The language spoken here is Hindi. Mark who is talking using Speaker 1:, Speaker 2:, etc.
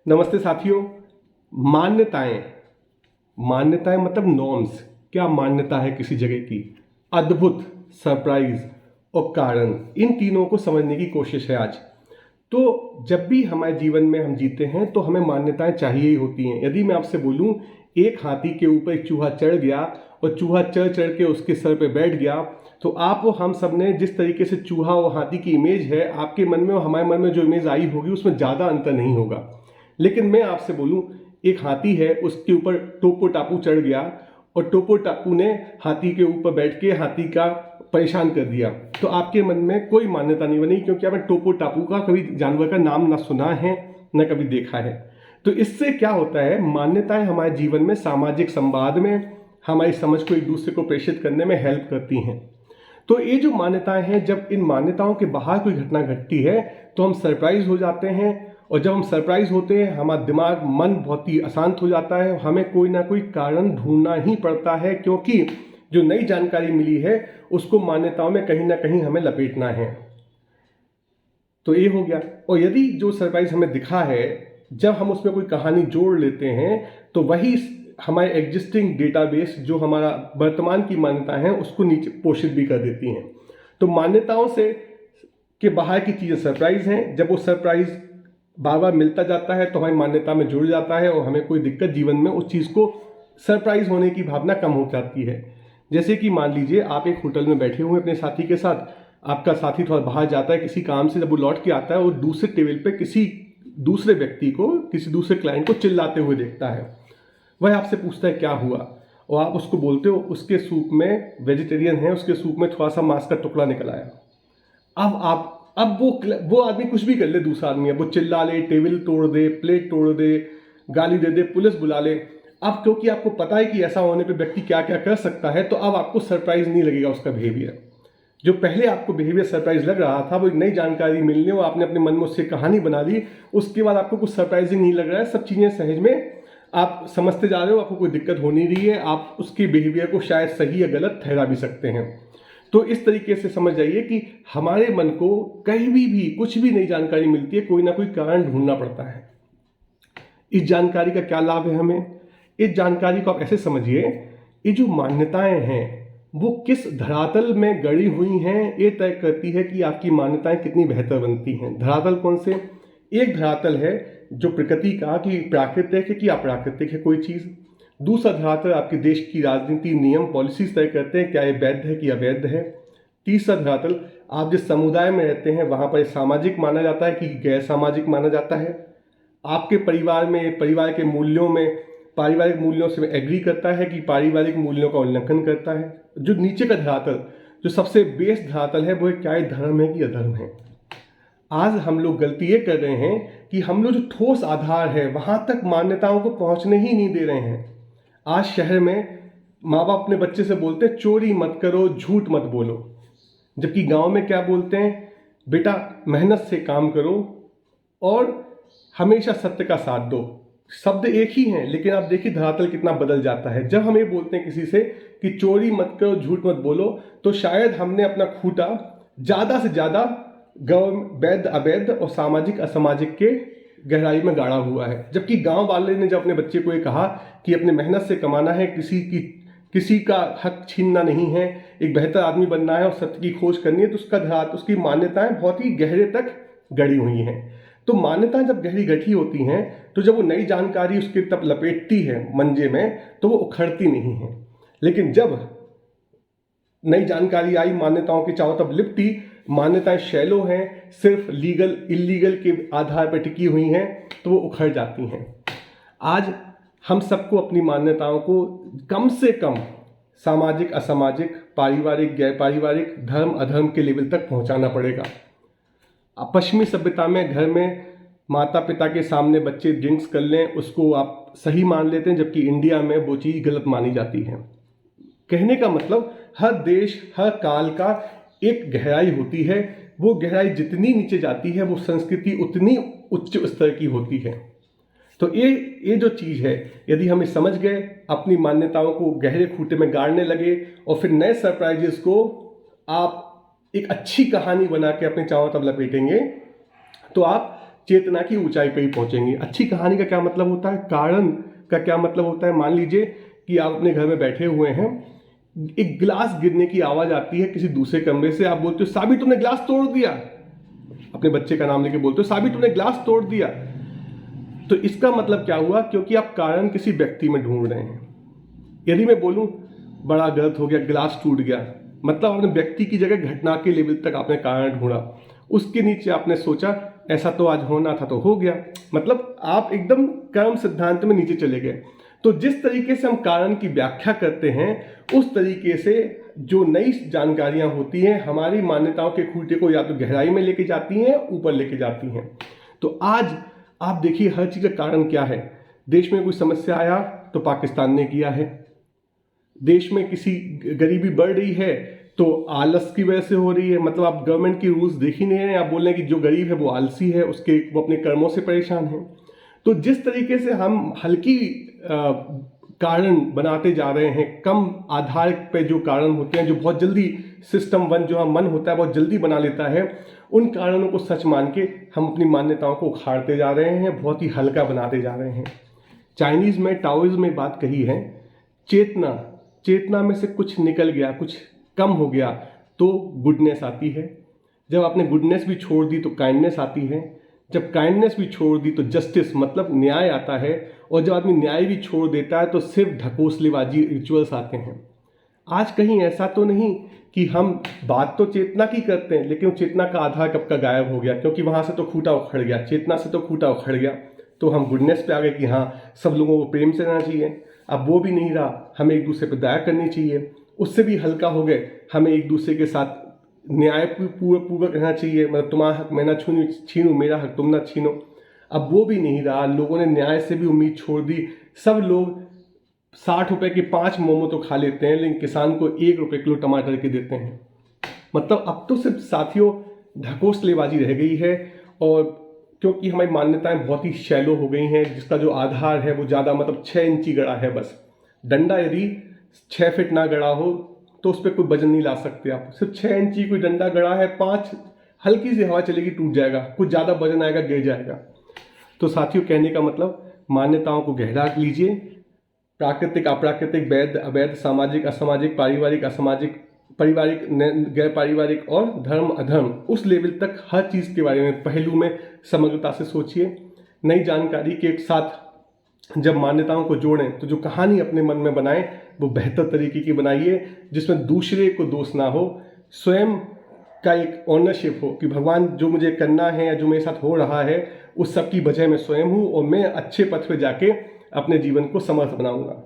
Speaker 1: नमस्ते साथियों। मान्यताएं मान्यताएं मतलब नॉर्म्स। क्या मान्यता है किसी जगह की, अद्भुत, सरप्राइज और कारण, इन तीनों को समझने की कोशिश है आज। तो जब भी हमारे जीवन में हम जीते हैं तो हमें मान्यताएं चाहिए ही होती हैं। यदि मैं आपसे बोलूं एक हाथी के ऊपर एक चूहा चढ़ गया और चूहा चढ़ चढ़ के उसके सर पे बैठ गया, तो आप और हम सब ने जिस तरीके से चूहा और हाथी की इमेज है, आपके मन में और हमारे मन में जो इमेज आई होगी उसमें ज़्यादा अंतर नहीं होगा। लेकिन मैं आपसे बोलूं एक हाथी है, उसके ऊपर टोपो टापू चढ़ गया और टोपो टापू ने हाथी के ऊपर बैठ के हाथी का परेशान कर दिया, तो आपके मन में कोई मान्यता नहीं बनी, क्योंकि आपने टोपो टापू का कभी जानवर का नाम ना सुना है न कभी देखा है। तो इससे क्या होता है, मान्यताएं हमारे जीवन में सामाजिक संवाद में हमारी समझ को एक दूसरे को प्रेषित करने में हेल्प करती हैं। तो ये जो मान्यताएं हैं, जब इन मान्यताओं के बाहर कोई घटना घटती है तो हम सरप्राइज हो जाते हैं, और जब हम सरप्राइज होते हैं हमारा दिमाग मन बहुत ही अशांत हो जाता है। हमें कोई ना कोई कारण ढूंढना ही पड़ता है, क्योंकि जो नई जानकारी मिली है उसको मान्यताओं में कहीं ना कहीं हमें लपेटना है। तो ये हो गया। और यदि जो सरप्राइज हमें दिखा है, जब हम उसमें कोई कहानी जोड़ लेते हैं तो वही हमारे एग्जिस्टिंग डेटाबेस, जो हमारा वर्तमान की मान्यताएं हैं, उसको नीचे पोषित भी कर देती हैं। तो मान्यताओं से के बाहर की चीज़ें सरप्राइज हैं। जब वो सरप्राइज बार बार मिलता जाता है तो हमारी मान्यता में जुड़ जाता है और हमें कोई दिक्कत जीवन में उस चीज़ को सरप्राइज होने की भावना कम हो जाती है। जैसे कि मान लीजिए आप एक होटल में बैठे हुए हैं अपने साथी के साथ, आपका साथी थोड़ा बाहर जाता है किसी काम से, जब वो लौट के आता है और दूसरे टेबल पे किसी दूसरे व्यक्ति को, किसी दूसरे क्लाइंट को चिल्लाते हुए देखता है। वह आपसे पूछता है क्या हुआ, और आप उसको बोलते हो उसके सूप में, वेजिटेरियन है, उसके सूप में थोड़ा सा मांस का टुकड़ा निकल आया। अब वो आदमी कुछ भी कर ले, दूसरा आदमी, अब वो चिल्ला ले, टेबल तोड़ दे, प्लेट तोड़ दे, गाली दे दे, पुलिस बुला ले। अब क्योंकि आपको पता है कि ऐसा होने पे व्यक्ति क्या क्या कर सकता है, तो अब आपको सरप्राइज नहीं लगेगा उसका बिहेवियर। जो पहले आपको बिहेवियर सरप्राइज लग रहा था, वो एक नई जानकारी मिलने और आपने अपने मन में उससे कहानी बना ली, उसके बाद आपको कुछ सरप्राइजिंग नहीं लग रहा है। सब चीज़ें सहज में आप समझते जा रहे हो, आपको कोई दिक्कत हो नहीं रही है, आप उसके बिहेवियर को शायद सही या गलत ठहरा भी सकते हैं। तो इस तरीके से समझ जाइए कि हमारे मन को कहीं भी कुछ भी नई जानकारी मिलती है, कोई ना कोई कारण ढूंढना पड़ता है। इस जानकारी का क्या लाभ है हमें? इस जानकारी को आप ऐसे समझिए, ये जो मान्यताएं हैं वो किस धरातल में गड़ी हुई हैं, ये तय करती है कि आपकी मान्यताएं कितनी बेहतर बनती हैं। धरातल कौन से? एक धरातल है जो प्रकृति का, कि प्राकृतिक है कि अप्राकृतिक है कोई चीज़। दूसरा धरातल आपके देश की राजनीति, नियम, पॉलिसीज तय करते हैं क्या ये वैध है कि अवैध है। तीसरा धरातल आप जिस समुदाय में रहते हैं वहाँ पर सामाजिक माना जाता है कि गैर सामाजिक माना जाता है। आपके परिवार में, परिवार के मूल्यों में, पारिवारिक मूल्यों से एग्री करता है कि पारिवारिक मूल्यों का उल्लंघन करता है। जो नीचे का धरातल, जो सबसे बेस धरातल है, वो क्या ये धर्म है कि अधर्म है। आज हम लोग गलती ये कर रहे हैं कि हम लोग जो ठोस आधार है वहाँ तक मान्यताओं को पहुँचने ही नहीं दे रहे हैं। आज शहर में माँ बाप अपने बच्चे से बोलते हैं चोरी मत करो, झूठ मत बोलो, जबकि गांव में क्या बोलते हैं, बेटा मेहनत से काम करो और हमेशा सत्य का साथ दो। शब्द एक ही हैं, लेकिन आप देखिए धरातल कितना बदल जाता है। जब हम ये बोलते हैं किसी से कि चोरी मत करो, झूठ मत बोलो, तो शायद हमने अपना खूंटा ज़्यादा से ज़्यादा वैध अवैध और सामाजिक असामाजिक के गहराई में गाड़ा हुआ है। जबकि गांव वाले ने जब अपने बच्चे को ये कहा कि अपने मेहनत से कमाना है, किसी का हक छीनना नहीं है, एक बेहतर आदमी बनना है और सत्य की खोज करनी है, तो उसकी मान्यताएं बहुत ही गहरे तक गड़ी हुई हैं। तो मान्यताएं जब गहरी गठी होती हैं, तो जब वो नई जानकारी उसके तब लपेटती है मंजे में, तो वो उखड़ती नहीं है। लेकिन जब नई जानकारी आई, मान्यताओं के चारों तरफ लिपटी, मान्यताएं शैलो हैं, सिर्फ लीगल इलीगल के आधार पर टिकी हुई हैं, तो वो उखड़ जाती हैं। आज हम सबको अपनी मान्यताओं को कम से कम सामाजिक असामाजिक, पारिवारिक गैर पारिवारिक, धर्म अधर्म के लेवल तक पहुंचाना पड़ेगा। पश्चिमी सभ्यता में घर में माता पिता के सामने बच्चे ड्रिंक्स कर लें उसको आप सही मान लेते हैं, जबकि इंडिया में वो चीज़ गलत मानी जाती है। कहने का मतलब हर देश हर काल का एक गहराई होती है, वो गहराई जितनी नीचे जाती है वो संस्कृति उतनी उच्च स्तर की होती है। तो ये जो चीज़ है, यदि हम समझ गए, अपनी मान्यताओं को गहरे खूंटे में गाड़ने लगे और फिर नए सरप्राइजेस को आप एक अच्छी कहानी बना के अपने चारों तरफ लपेटेंगे, तो आप चेतना की ऊंचाई पे ही पहुंचेंगे। अच्छी कहानी का क्या मतलब होता है, कारण का क्या मतलब होता है। मान लीजिए कि आप अपने घर में बैठे हुए हैं, एक गिलास गिरने की आवाज आती है किसी दूसरे कमरे से, आप बोलते हो साबी तुमने गिलास तोड़ दिया, अपने बच्चे का नाम लेके बोलते हो साबी तुमने गिलास तोड़ दिया। तो इसका मतलब क्या हुआ, क्योंकि आप कारण किसी व्यक्ति में ढूंढ रहे हैं। यदि मैं बोलूं बड़ा गलत हो गया, गिलास टूट गया, मतलब आपने व्यक्ति की जगह घटना के लेवल तक आपने कारण ढूंढा, उसके नीचे आपने सोचा ऐसा तो आज होना था तो हो गया, मतलब आप एकदम कर्म सिद्धांत में नीचे चले गए। तो जिस तरीके से हम कारण की व्याख्या करते हैं, उस तरीके से जो नई जानकारियां होती हैं हमारी मान्यताओं के खूंटे को या तो गहराई में लेके जाती हैं, ऊपर लेके जाती हैं। तो आज आप देखिए हर चीज़ का कारण क्या है। देश में कोई समस्या आया तो पाकिस्तान ने किया है, देश में किसी गरीबी बढ़ रही है तो आलस की वजह से हो रही है, मतलब आप गवर्नमेंट की रूल्स देख ही नहीं रहे हैं, आप बोल रहे हैं कि जो गरीब है वो आलसी है, वो अपने कर्मों से परेशान है। तो जिस तरीके से हम हल्की कारण बनाते जा रहे हैं, कम आधार पे जो कारण होते हैं, जो बहुत जल्दी सिस्टम वन जो हम मन होता है बहुत जल्दी बना लेता है, उन कारणों को सच मान के हम अपनी मान्यताओं को उखाड़ते जा रहे हैं, बहुत ही हल्का बनाते जा रहे हैं। चाइनीज में टाओइज्म में बात कही है, चेतना चेतना में से कुछ निकल गया, कुछ कम हो गया तो गुडनेस आती है। जब आपने गुडनेस भी छोड़ दी तो काइंडनेस आती है। जब काइंडनेस भी छोड़ दी तो जस्टिस मतलब न्याय आता है। और जब आदमी न्याय भी छोड़ देता है तो सिर्फ ढकोसलेबाजी रिचुअल्स आते हैं। आज कहीं ऐसा तो नहीं कि हम बात तो चेतना की करते हैं, लेकिन चेतना का आधार कब का गायब हो गया, क्योंकि वहाँ से तो खूंटा उखड़ गया, चेतना से तो खूंटा उखड़ गया। तो हम गुडनेस पे आ गए कि हाँ सब लोगों को प्रेम से रहना चाहिए, अब वो भी नहीं रहा, हमें एक दूसरे पर दया करनी चाहिए। उससे भी हल्का हो गए, हमें एक दूसरे के साथ न्यायपूर्वक रहना चाहिए, मतलब तुम्हारा हक मैं ना छीनूं, मेरा हक तुम ना छीनो। अब वो भी नहीं रहा, लोगों ने न्याय से भी उम्मीद छोड़ दी। सब लोग 60 रुपए के 5 मोमो तो खा लेते हैं, लेकिन किसान को 1 रुपये किलो टमाटर के देते हैं। मतलब अब तो सिर्फ साथियों ढकोसलेबाजी रह गई है। और क्योंकि हमारी मान्यताएं बहुत ही शैलो हो गई हैं, जिसका जो आधार है वो ज़्यादा मतलब 6 इंची गड़ा है बस। डंडा यदि 6 फीट ना गड़ा हो तो उस पर कोई वजन नहीं ला सकते आप। सिर्फ 6 इंची कोई डंडा गड़ा है, 5 हल्की सी हवा चलेगी टूट जाएगा, कुछ ज़्यादा वजन आएगा गिर जाएगा। तो साथियों कहने का मतलब मान्यताओं को गहरा लीजिए, प्राकृतिक अप्राकृतिक, वैध अवैध, सामाजिक असामाजिक, पारिवारिक असामाजिक, पारिवारिक गैर पारिवारिक और धर्म अधर्म, उस लेवल तक हर चीज़ के बारे में पहलू में समग्रता से सोचिए। नई जानकारी के साथ जब मान्यताओं को जोड़ें तो जो कहानी अपने मन में बनाएं वो बेहतर तरीके की बनाइए, जिसमें दूसरे को दोष ना हो, स्वयं का एक ऑनरशिप हो कि भगवान जो मुझे करना है या जो मेरे साथ हो रहा है उस सब की वजह मैं स्वयं हूँ और मैं अच्छे पथ पे जाके अपने जीवन को समर्थ बनाऊंगा।